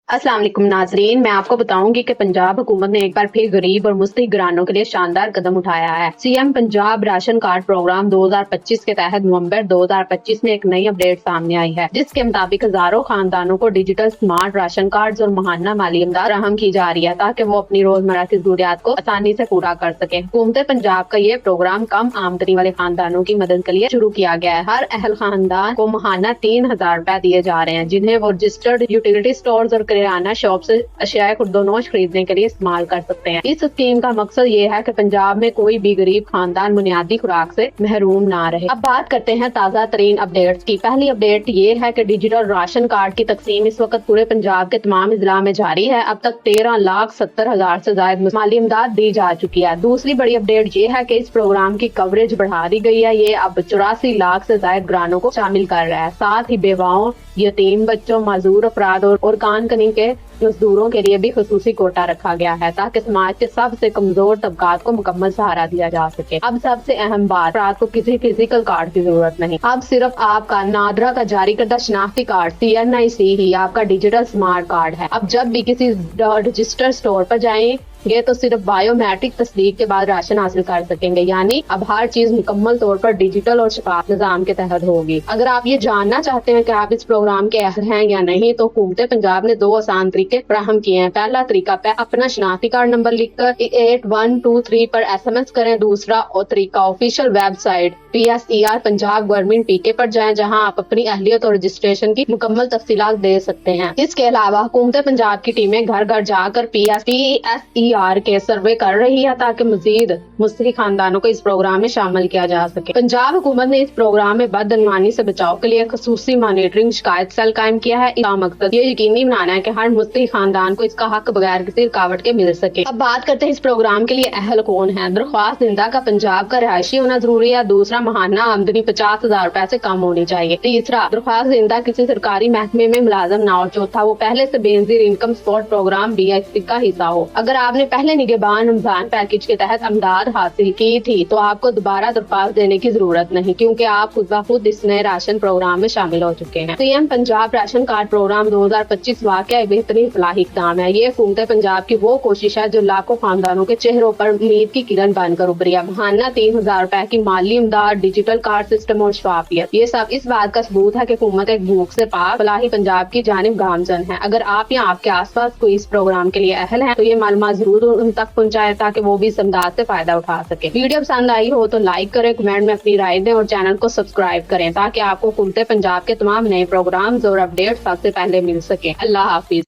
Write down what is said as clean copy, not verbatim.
अस्सलाम वालेकुम नाजरीन, मैं आपको बताऊंगी कि पंजाब हुकूमत ने एक बार फिर गरीब और मुस्तहिक घरानों के लिए शानदार कदम उठाया है। CM Punjab ration card programme 2025 के तहत नवंबर 2025 में एक नई अपडेट सामने आई है, जिसके मुताबिक हजारों खानदानों को डिजिटल स्मार्ट राशन कार्ड और महाना माली इमदाद फराहम की जा रही है, ताकि वो अपनी रोजमर्रा की जरूरियात को आसानी से पूरा कर सके। हुकूमत पंजाब का ये प्रोग्राम कम आमदनी वाले खानदानों की मदद के लिए शुरू किया गया है। हर अहल खानदान को महाना 3000 रुपए दिए जा रहे हैं, जिन्हें वो रजिस्टर्ड यूटिलिटी स्टोर्स और किराना शॉप से अशिया खुर्दोनोश खरीदने के लिए इस्तेमाल कर सकते हैं। इस स्कीम का मकसद ये है कि पंजाब में कोई भी गरीब खानदान बुनियादी खुराक से महरूम ना रहे। अब बात करते हैं ताज़ा तरीन अपडेट्स की। पहली अपडेट ये है कि डिजिटल राशन कार्ड की तकसीम इस वक्त पूरे पंजाब के तमाम जिला में जारी है। अब तक 13,70,000 से ज्यादा माली इमदाद दी जा चुकी है। दूसरी बड़ी अपडेट ये है कि इस प्रोग्राम की कवरेज बढ़ा दी गई है। ये अब 84 लाख से ज्यादा घरानों को शामिल कर रहा है। साथ ही बेवाओं, यतीम बच्चों, माजूर अफराद और कानकनी के मजदूरों के लिए भी खुसूसी कोटा रखा गया है, ताकि समाज के सबसे कमजोर तबकात को मुकम्मल सहारा दिया जा सके। अब सबसे अहम बात, अफराद को किसी फिजिकल कार्ड की जरूरत नहीं। अब सिर्फ आपका नादरा का जारी करदा शनाख्ती कार्ड CNIC ही आपका डिजिटल स्मार्ट कार्ड है। अब जब भी किसी रजिस्टर स्टोर पर जाएंगे तो सिर्फ बायोमेट्रिक तस्दीक के बाद राशन हासिल कर सकेंगे, यानी अब हर चीज मुकम्मल तौर पर डिजिटल और शफाफ निजाम के तहत होगी। अगर आप ये जानना चाहते हैं कि आप इस प्रोग्राम के अहल हैं या नहीं, तो हुकूमत पंजाब ने 2 आसान तरीके फराहम किए हैं। पहला तरीका अपना शनाख्ती कार्ड नंबर लिखकर 8123 पर SMS करें। दूसरा तरीका official website PSER Punjab government PK पर जाएं, जहां आप अपनी अहलियत और रजिस्ट्रेशन की मुकम्मल तफसीलात दे सकते हैं। इसके अलावा हुकूमत पंजाब की टीमें घर घर जाकर PSER के सर्वे कर रही है, ताकि मजीद मुस्तहिक खानदानों को इस प्रोग्राम में शामिल किया जा सके। पंजाब हुकूमत ने इस प्रोग्राम में बदअनवानी से बचाव के लिए खसूसी मॉनिटरिंग शिकायत सेल कायम किया है। इसका मकसद ये यकीनी बनाना है कि हर मुस्तहिक खानदान को इसका हक बगैर किसी रुकावट के मिल सके। अब बात करते हैं इस प्रोग्राम के लिए अहल कौन है। दरख्वास्त दिंदा का पंजाब का रिहायशी होना जरूरी है। दूसरा, महाना आमदनी 50,000 रुपए से कम होनी चाहिए। तीसरा, दरख्वास्त दिंदा किसी सरकारी महकमे में मुलाजम ना हो। चौथा, वो पहले से Benazir income support programme BIC का हिस्सा हो। अगर आपने पहले निगहबान रमजान पैकेज के तहत अमदाद हासिल की थी, तो आपको दोबारा दरख्वास्त देने की जरूरत नहीं, क्योंकि आप खुद ब खुद इस नए राशन प्रोग्राम में शामिल हो चुके हैं। CM Punjab ration card programme 2025 वाकई बेहतरीन फलाही इक़दाम है। ये हुकूमत पंजाब की वो कोशिश है जो लाखों खानदानों के चेहरों पर उम्मीद की किरण बनकर उभरी है। महाना 3000 रुपए की माली इमदाद, डिजिटल कार्ड सिस्टम और शफाफियत, ये सब इस बात का सबूत है कि हुकूमत एक भूख से पाक फलाही पंजाब की जानिब गामजन है। अगर आप या आपके आस पास कोई इस प्रोग्राम के लिए अहल है, तो ये मालूमात जरूर उन तक पहुँचाए, ताकि वो भी इस इमदाद से फायदा उठा सके। वीडियो पसंद आई हो तो लाइक करें, कमेंट में अपनी राय दें और चैनल को सब्सक्राइब करें, ताकि आपको हुकूमत पंजाब के तमाम नए प्रोग्राम्स और अपडेट सबसे पहले मिल सके। अल्लाह हाफिज।